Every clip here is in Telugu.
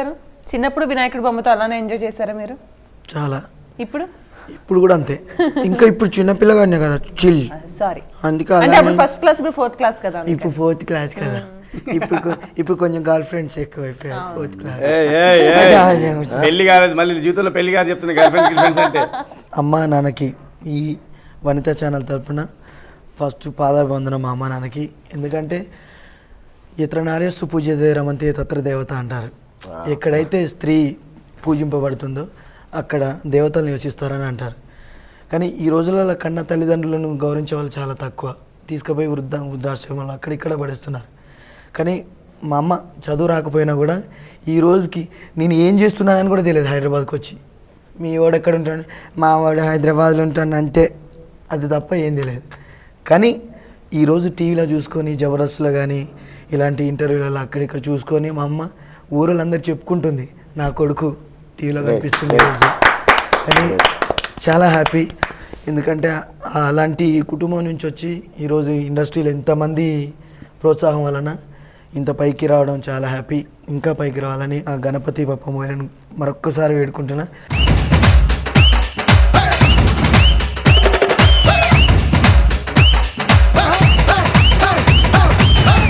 గారు చిన్నప్పుడు వినాయకుడి బొమ్మతో అలానే ఎంజాయ్ చేశారా మీరు? చాలా. ఇప్పుడు కూడా అంతే. ఇంకా ఇప్పుడు చిన్నపిల్లగానే కదా చిల్. సారీ అందుకే అంటే అప్పుడు ఫస్ట్ క్లాస్ ఇప్పుడు ఫోర్త్ క్లాస్ కదా. ఇప్పుడు ఫోర్త్ క్లాస్ కదా. ఇప్పుడు కొంచెం గర్ల్ ఫ్రెండ్స్ ఎక్కువ అయిపోయారు ఫోర్త్ క్లాస్. పెళ్లి కాలేదు మళ్ళీ జీవితంలో పెళ్లి కాదు చెప్తున్నా గర్ల్ ఫ్రెండ్స్ అంటే. అమ్మా నాన్నకి ఈ వనిత ఛానల్ తరఫున ఫస్ట్ పాదాభివందనం మా అమ్మ నాన్నకి. ఎందుకంటే ఇతర నార్యస్సు పూజ్యతే రమంతే తత్ర దేవత అంటారు. ఎక్కడైతే స్త్రీ పూజింపబడుతుందో అక్కడ దేవతలు నివసిస్తారని అంటారు. కానీ ఈ రోజులలో కన్న తల్లిదండ్రులను గౌరవించే వాళ్ళు చాలా తక్కువ. తీసుకుపోయి వృద్ధాశ్రమంలో అక్కడిక్కడ పడేస్తున్నారు. కానీ మా అమ్మ చదువు రాకపోయినా కూడా ఈ రోజుకి నేను ఏం చేస్తున్నానని కూడా తెలియదు. హైదరాబాద్కి వచ్చి మీ వాడు ఎక్కడ ఉంటాడు, మా వాడు హైదరాబాద్లో ఉంటాడు అంతే, అది తప్ప ఏం తెలియదు. కానీ ఈరోజు టీవీలో చూసుకొని జబర్దస్త్లో కానీ ఇలాంటి ఇంటర్వ్యూలలో అక్కడిక్కడ చూసుకొని మా అమ్మ ఊళ్ళందరూ చెప్పుకుంటుంది నా కొడుకు టీవీలో కనిపిస్తుంది ఈరోజు అని. చాలా హ్యాపీ. ఎందుకంటే అలాంటి కుటుంబం నుంచి వచ్చి ఈరోజు ఇండస్ట్రీలో ఎంతమంది ప్రోత్సాహం వలన ఇంత పైకి రావడం చాలా హ్యాపీ. ఇంకా పైకి రావాలని ఆ గణపతి బప్ప మోయనను మరొక్కసారి వేడుకుంటున్నా.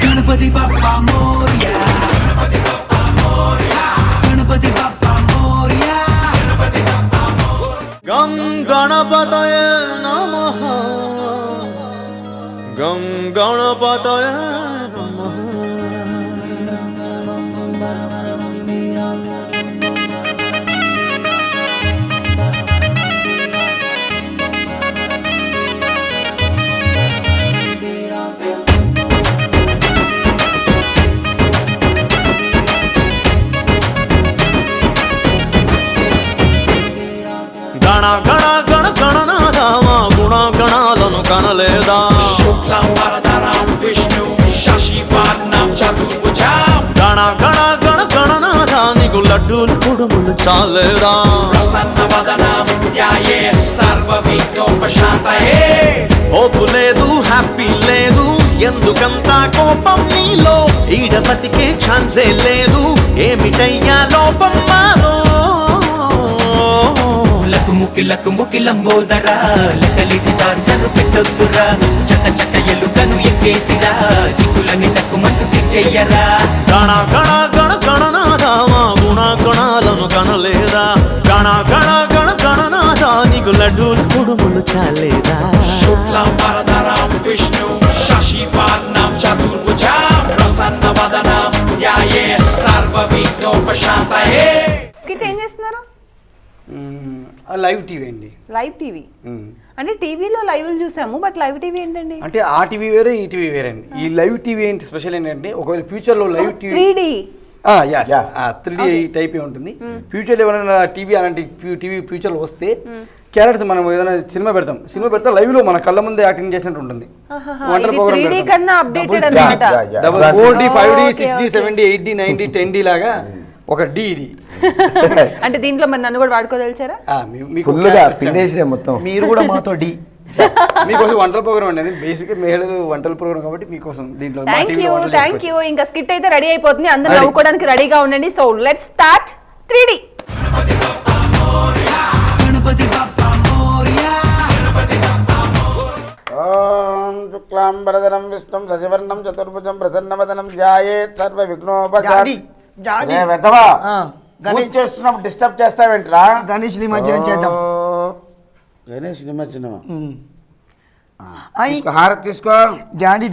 గణపతి బప్ప మోరియా, గణపతి బప్ప మోరియా, గం గణపతయ నమః, గం గణపతయ నమః. గణ గణ గణ గణనాథమా గుణ గణాలను కనలేదా, గణ గణ గణ గణనాథ నీకు లడ్డూలు కుడుములు చాలేదా, హోపు లేదు హ్యాపీ లేదు ఎందుకంత కోపం నీలో, ఈడపతికే ఛాన్సే లేదు ఏమిటయ్యా లోపం మాలో. ముక్కిలకు ముక్కిలంబోదరా లెక్కలేసి టార్చరు పెట్టొద్దురా, చక్క చక్క ఎలుకను ఎక్కేసిరా చిక్కులని తక్కు మందు తెచ్చెయ్యరా. గణ గణ గణ గణనాథమా గుణ గణాలను కనలేదా, గణ గణ గణ గణనాథ నీకు లడ్డూలు కుడుములు చాలేదా. శుక్లం వరదరం విష్ణు శశివర్ణం చతుర్భుజం ప్రసన్నవదనం ధ్యాయే సర్వ విఘ్నోపశాంతయే. స్కిట్ ఏం చేస్తున్నారు? లైవ్ టీవీ అండి. లైవ్ టీవీ అంటే టీవీలో లైవ్లు చూసాము, బట్ లైవ్ టీవీ ఏంటండి? అంటే ఆ టీవీ వేరే ఈ టీవీ వేరే అండి. ఈ లైవ్ టీవీ ఏంటి స్పెషల్ ఏంటంటే ఒకవేళ ఫ్యూచర్లో లైవ్ టీవీ 3D టైప్ ఉంటుంది. ఫ్యూచర్లో ఏమైనా టీవీ అలాంటి టీవీ ఫ్యూచర్లో వస్తే క్యారెక్టర్స్ మనం ఏదైనా సినిమా పెడితే లైవ్ లో మన కళ్ళ ముందే యాక్టింగ్ చేసినట్టు ఉంటుంది. వంటల programme 4D 5D 6D 7D 8D 9D 10D లాగా ఒక డి ఇది. అంటే దీంట్లో మరి నన్ను కూడా వాడుకోదలిచారా? మొత్తం మీరు కూడా మాతో డి. మీకోసం వంటల ప్రోగ్రామ్ అండి, బేసిక్ మహిళలు వంటల ప్రోగ్రామ్ కాబట్టి మీకోసం దీంట్లో. Thank you. ఇంకా స్కిట్ అయితే రెడీ అయిపోతుంది, అందరూ నవ్వుకోవడానికి రెడీగా ఉండండి. So let's start 3D. శుక్లాంబరధరం విష్ణుం శశివర్ణం చతుర్భుజం ప్రసన్నవదనం ధ్యాయేత్ సర్వ విఘ్నోపశాంతయే. చేస్తున్నప్పుడు డిస్టర్బ్ చేస్తావేంట్రా? గణేష్ నిమజ్జనం చేద్దాం. గణేష్ నిమజ్జనం హారతి తీసుకో. డాడీ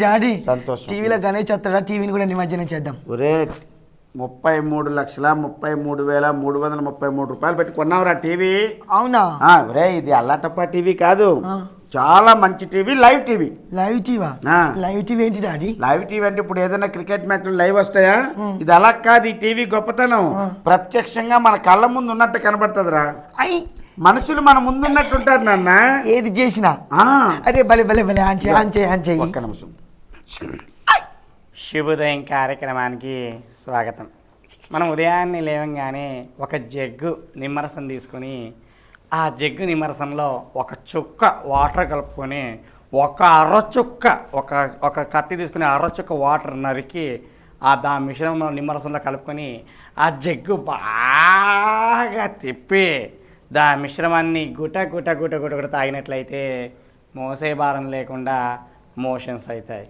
సంతోషం. టీవీలో గణేష్ వస్తాడా, టీవీని కూడా నిమజ్జనం చేద్దాం. ఒరే 33,33,333 రూపాయలు పెట్టి కొన్నావురా టీవీ. అవునా? ఒరే ఇది అల్లాటప్ప టీవీ కాదు, చాలా మంచి TV. Live TV. Live TV ఏంటి డాడీ? లైవ్ టీవీ అంటే ఇప్పుడు ఏదైనా క్రికెట్ మ్యాచ్ లైవ్ వస్తాయా? ఇది అలా కాదు. ఈ టీవీ గొప్పతనం ప్రత్యక్షంగా మన కళ్ళ ముందు ఉన్నట్టు కనబడుతుందిరా. మనుషులు మన ముందు ఉన్నట్టు ఉంటారు నాన్న. ఏది చేసినా అదే భలే భలే భలే ఒక్క నిమిషం. శుభోదయం కార్యక్రమానికి స్వాగతం. మనం ఉదయాన్నే లేవంగానే ఒక జగ్గు నిమ్మరసం తీసుకొని ఆ జగ్గు నిమ్మరసంలో ఒక చుక్క వాటర్ కలుపుకొని ఒక అరచుక్క ఒక కత్తి తీసుకుని అరచుక్క వాటర్ నరికి ఆ మిశ్రమం నిమ్మరసంలో కలుపుకొని ఆ జగ్గు బాగా తిప్పి మిశ్రమాన్ని గుట గుట గుట గుట గుట తాగినట్లయితే మోసే భారం లేకుండా మోషన్స్ అవుతాయి.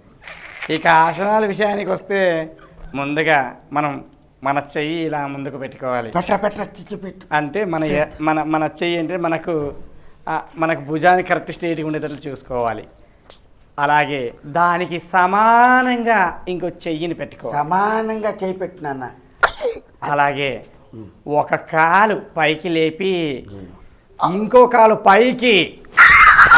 ఇక ఆసనాల విషయానికి వస్తే ముందుగా మన చెయ్యి ఇలా ముందుకు పెట్టుకోవాలి. అంటే మన చెయ్యి అంటే మనకు భుజాన్ని కరెక్ట్ స్టేట్గా ఉండేటట్లు చూసుకోవాలి. అలాగే దానికి సమానంగా ఇంకో చెయ్యిని పెట్టుకోవాలి. సమానంగా చేయి పెట్టినా. అలాగే ఒక కాలు పైకి లేపి ఇంకో కాలు పైకి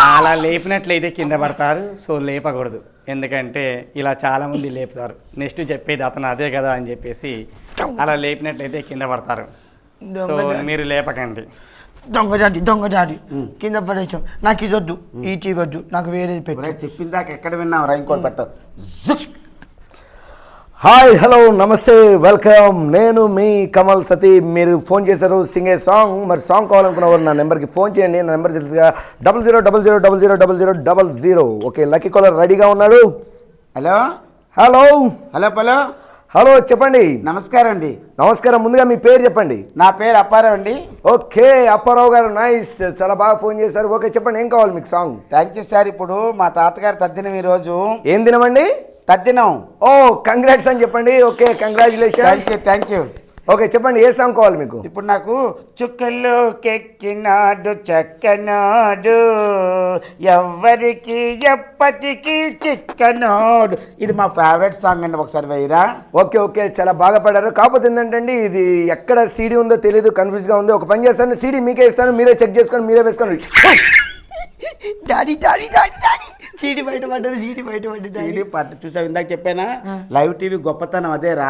అలా లేపినట్లయితే కింద పడతారు. సో లేపకూడదు, ఎందుకంటే ఇలా చాలామంది లేపుతారు. నెక్స్ట్ చెప్పేది అతను అదే కదా అని చెప్పేసి అలా లేపినట్లయితే కింద పడతారు. సో మీరు లేపకండి. దొంగ జాడి కింద పడేసాం. నాకు ఇది వద్దు, ఈ టీవీ వద్దు, నాకు వేరేది పెట్టు. చెప్పిందాక ఎక్కడ విన్నావు ఇంకోటి పెడతావు. హాయ్ హలో నమస్తే వెల్కమ్. నేను మీ కమల్ సతీ. మీరు ఫోన్ చేశారు సింగే సాంగ్. మరి సాంగ్ కావాలనుకున్నవారు నా నెంబర్కి ఫోన్ చేయండి. నా నెంబర్ తెలుసుగా 0000000000. ఓకే, లక్కీ కాలర్ రెడీగా ఉన్నాడు. Hello hello hello hello hello చెప్పండి. నమస్కారం అండి. నమస్కారం. ముందుగా మీ పేరు చెప్పండి. నా పేరు అప్పారావు అండి. ఓకే అప్పారావు గారు, నైస్, చాలా బాగా ఫోన్ చేశారు. ఓకే చెప్పండి, ఏం కావాలి మీకు సాంగ్? Thank you sir. ఇప్పుడు మా తాతగారు తద్దినం ఈరోజు. ఏం దినమండి? తద్దినం. ఓ కంగ్రాట్స్ అని చెప్పండి. Okay congratulations. Thank you. Okay చెప్పండి, ఏ సాంగ్ కావాలి మీకు? ఇప్పుడు నాకు చుక్కల్లో కెక్కినాడు చక్కనాడు, ఎవ్వరికి ఎప్పటికీ చిక్కనాడు. ఇది మా ఫేవరెట్ సాంగ్ అండి, ఒకసారి వేయరా? ఓకే ఓకే, చాలా బాగా పాడారు. కాకపోతే ఏంటంటే ఇది ఎక్కడ సీడీ ఉందో తెలియదు, కన్ఫ్యూజ్గా ఉంది. ఒక పని చేస్తాను, సీడీ మీకే ఇస్తాను, మీరే చెక్ చేసుకొని మీరే వేసుకోండి. Daddy daddy daddy daddy CD బయట పడ్డది, సీడీ బయట పడ్డది. సీడీ పట్టు చూసావు, ఇందాక చెప్పానా లైవ్ టీవీ గొప్పతనం అదేరా.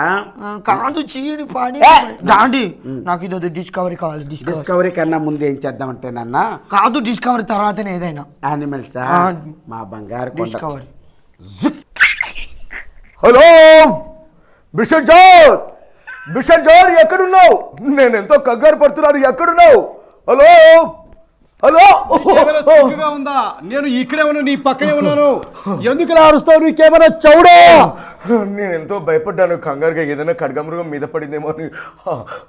కాదు సీడీ పాడి డాడీ నాకు ఇది వద్దు, డిస్కవరీ కావాలి. డిస్కవరీ కన్నా ముందు ఏం చేద్దామంటే నాన్న, కాదు డిస్కవరీ తర్వాతనే ఏదైనా యానిమల్స్. మా బంగారు డిస్కవరీ. హలో మిస్టర్ జోర్ ఎక్కడున్నావు? నేను ఎంతో కంగారు పడుతున్నాను, ఎక్కడున్నావు? హలో హలో ఉందా? నేను ఇక్కడే ఉన్నాను, నీ పక్కనే ఉన్నాను. ఎందుకు అరుస్తావు? నీకేమైనా చౌడా? నేను ఎంతో భయపడ్డాను, కంగారుగా ఏదైనా ఖడ్గమృగం మీద పడిందేమో అని.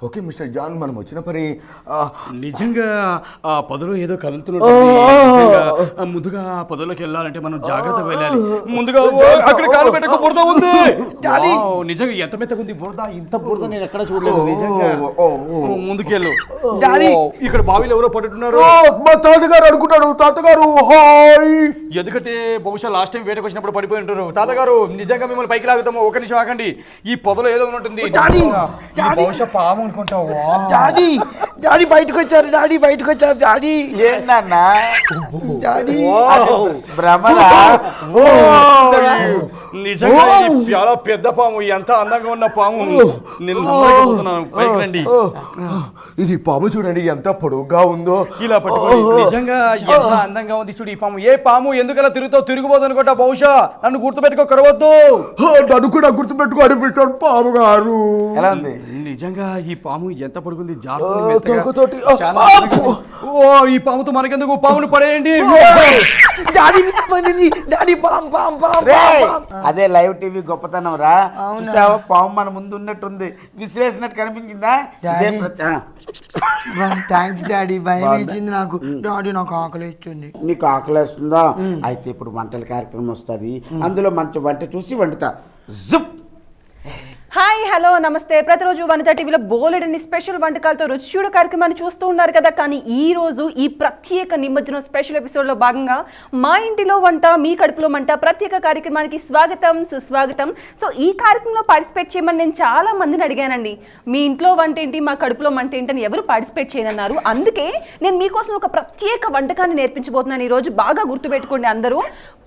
ఓకే మిస్టర్ జాన్, మనం వచ్చిన పని నిజంగా ఆ పొదలో ఏదో కదులుతున్నాడు. ముందుగా ఆ పొదలోకి వెళ్ళాలంటే మనం జాగ్రత్తగా వెళ్ళాలి. ముందుగా అక్కడ కాలు పెట్టక బురద ఉంది. నిజంగా ఎంత మెత్తగా ఉంది బురద, ఇంత బురద నేను ఎక్కడ చూడలేదు. నిజంగా ముందుకెళ్ళు. ఇక్కడ బావిలో ఎవరో పడుతున్నారు. మా తాతగారు అనుకుంటాడు. తాతగారు హాయ్. ఎందుకంటే బహుశా లాస్ట్ టైం వేటకు వచ్చినప్పుడు పడిపోయి ఉంటారు. తాతగారు నిజంగా మిమ్మల్ని పైకి లాగుతాము. ఒక నిమిషం ఆగండి, ఈ పొదలో ఏదో ఉంటుంది. బహుశా పాము అనుకుంటావు. డాడీ బయటకు వచ్చారు, డాడీ బయటకు వచ్చారు. డాడీ ఏంటన్నా? డాడీ భ్రమరా? నిజంగా చాలా పెద్ద పాము, ఎంత అందంగా ఉన్న పాము. నేను నమ్మలేకపోతున్నాను. పైకి రండి. ఇది పాము చూడండి ఎంత పొడవుగా ఉందో. ఇలా పట్టుకోండి. నిజంగా ఎంత అందంగా ఉంది చూడు ఈ పాము. ఏ పాము ఎందుకలా తిరిగిపోదు అనుకుంటా. బహుశా నన్ను గుర్తుపెట్టుకో కరవద్దు. నన్ను కూడా గుర్తుపెట్టుకో అనిపిస్తాడు పాము గారు. ఎలా ఉంది? నిజంగా ఈ పాము ఎంత పడుకుంది, తోటి. ఈ పాముతో మనకెందుకు, పామును పడేయండి. అదే లైవ్ టీవీ గొప్పతనం రా. చూసావా, పాము మన ముందు ఉన్నట్టుంది, విసిరేసినట్టు కనిపించిందా? థ్యాంక్స్ డాడీ, భయం వేసింది నాకు. డాడీ నాకు ఆకలి ఇస్తుంది. నీకు ఆకలి వేస్తుందా? అయితే ఇప్పుడు వంటల కార్యక్రమం వస్తుంది, అందులో మంచి వంట చూసి వండుతా. జుప్. హాయ్ హలో నమస్తే. ప్రతిరోజు వనితా టీవీలో బోలెడన్ని స్పెషల్ వంటకాలతో రుచి చూడ కార్యక్రమాన్ని చూస్తూ ఉన్నారు కదా. కానీ ఈ రోజు ఈ ప్రత్యేక నిమజ్జనం స్పెషల్ ఎపిసోడ్లో భాగంగా మా ఇంటిలో వంట మీ కడుపులో మంట ప్రత్యేక కార్యక్రమానికి స్వాగతం సుస్వాగతం. సో ఈ కార్యక్రమంలో పార్టిసిపేట్ చేయమని నేను చాలా మందిని అడిగానండి. మీ ఇంట్లో వంట ఏంటి, మా కడుపులో మంట ఏంటని ఎవరు పార్టిసిపేట్ చేయనన్నారు. అందుకే నేను మీకోసం ఒక ప్రత్యేక వంటకాన్ని నేర్పించబోతున్నాను ఈరోజు. బాగా గుర్తుపెట్టుకోండి అందరూ.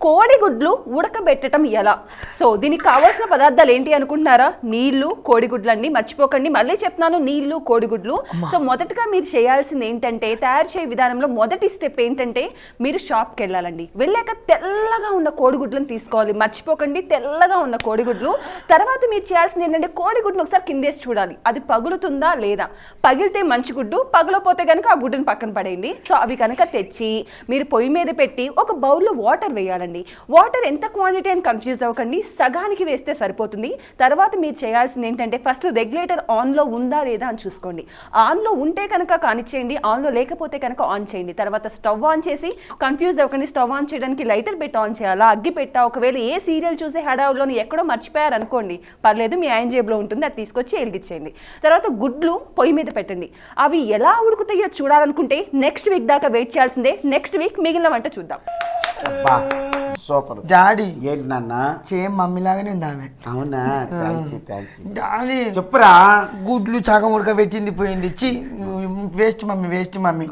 కోడిగుడ్లు ఉడకబెట్టడం ఎలా. సో దీనికి కావాల్సిన పదార్థాలు ఏంటి అనుకుంటున్నారా? నీళ్లు, కోడిగుడ్లండి, మర్చిపోకండి. మళ్ళీ చెప్తున్నాను, నీళ్లు, కోడిగుడ్లు. సో మొదటగా మీరు చేయాల్సింది ఏంటంటే, తయారు చేయ విధానంలో మొదటి స్టెప్ ఏంటంటే, మీరు షాప్కి వెళ్ళాలండి. వెళ్ళాక తెల్లగా ఉన్న కోడిగుడ్లను తీసుకోవాలి. మర్చిపోకండి, తెల్లగా ఉన్న కోడిగుడ్లు. తర్వాత మీరు చేయాల్సింది ఏంటంటే, కోడిగుడ్లు ఒకసారి కిందేసి చూడాలి, అది పగులుతుందా లేదా. పగిలితే మంచి గుడ్డు, పగలపోతే కనుక ఆ గుడ్డుని పక్కన పడేయండి. సో అవి కనుక తెచ్చి మీరు పొయ్యి మీద పెట్టి ఒక బౌల్లో వాటర్ వేయాలండి. వాటర్ ఎంత క్వాంటిటీ అని కన్ఫ్యూజ్ అవ్వకండి, సగానికి వేస్తే సరిపోతుంది. తర్వాత మీరు చేయాల్సింది ఏంటంటే ఫస్ట్ రెగ్యులేటర్ ఆన్లో ఉందా లేదా అని చూసుకోండి. ఆన్లో ఉంటే కనుక కానిచ్చేయండి, ఆన్లో లేకపోతే కనుక ఆన్ చేయండి. తర్వాత స్టవ్ ఆన్ చేసి కన్ఫ్యూజ్ అవ్వకండి, స్టవ్ ఆన్ చేయడానికి లైటర్ పెట్టి ఆన్ చేయాలా, అగ్గి పెట్టా, ఒకవేళ ఏ సీరియల్ చూసే హడావుల్లోని ఎక్కడో మర్చిపోయారు అనుకోండి, పర్లేదు, మీ ఆయన జేబులో ఉంటుంది, అది తీసుకొచ్చి వెలిగించేయండి. తర్వాత గుడ్లు పొయ్యి మీద పెట్టండి. అవి ఎలా ఉడుకుతాయో చూడాలనుకుంటే నెక్స్ట్ వీక్ దాకా వెయిట్ చేయాల్సిందే. నెక్స్ట్ వీక్ మిగిలిన వంట చూద్దాం. సూపర్ డాడీ ఏంటి నాన్న సేమ్ మమ్మీ లాగానే ఉంది ఆమె. అవునా థ్యాంక్ యూ డాడీ చెప్పురా గుడ్లు సగం ఉడకబెట్టింది పోయింది. Waste mummy, waste mummy.